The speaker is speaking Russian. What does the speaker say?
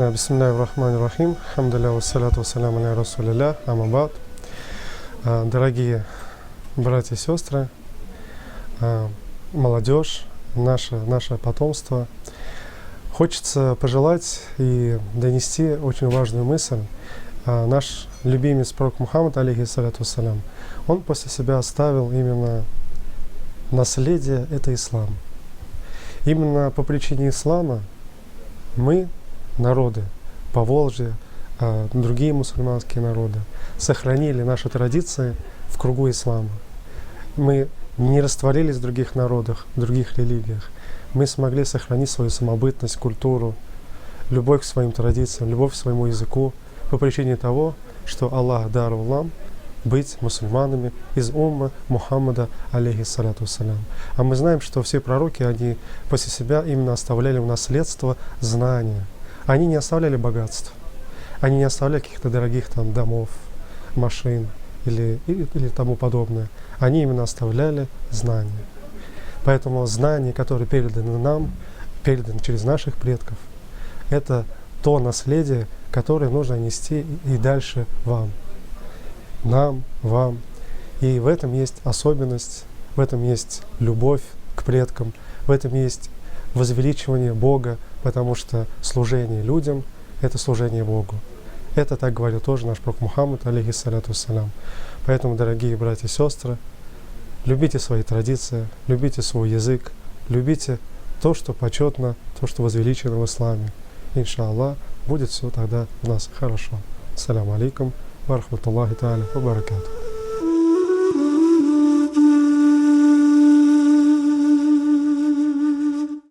Бисмиллахи рахмани рахим. Хамдулилlah, вассаляту вассаляму аля расулилля, амма ба'д. Дорогие братья и сестры, молодежь, наше потомство, хочется пожелать и донести очень важную мысль. Наш любимец пророк Мухаммад, алейхиссаляту вассалям, он после себя оставил именно наследие — это ислам. Именно по причине ислама мы, народы Поволжья, другие мусульманские народы, сохранили наши традиции в кругу ислама. Мы не растворились в других народах, в других религиях. Мы смогли сохранить свою самобытность, культуру, любовь к своим традициям, любовь к своему языку по причине того, что Аллах даровал нам быть мусульманами из умма Мухаммада, алейхиссаляту вассалям. А мы знаем, что все пророки, они после себя именно оставляли в наследство знания. Они не оставляли богатств, они не оставляли каких-то дорогих там домов, машин или тому подобное. Они именно оставляли знания. Поэтому знания, которые переданы нам, переданы через наших предков, это то наследие, которое нужно нести и дальше вам. Нам, вам. И в этом есть особенность, в этом есть любовь к предкам, в этом есть возвеличивание Бога, потому что служение людям — это служение Богу. Это так говорил тоже наш пророк Мухаммад, алейхиссаляту вассалям. Поэтому, дорогие братья и сестры, любите свои традиции, любите свой язык, любите то, что почетно, то, что возвеличено в исламе. Иншаллах, будет все тогда у нас хорошо. Ассаляму алейкум ва рахматуллахи тааля ва баракатух.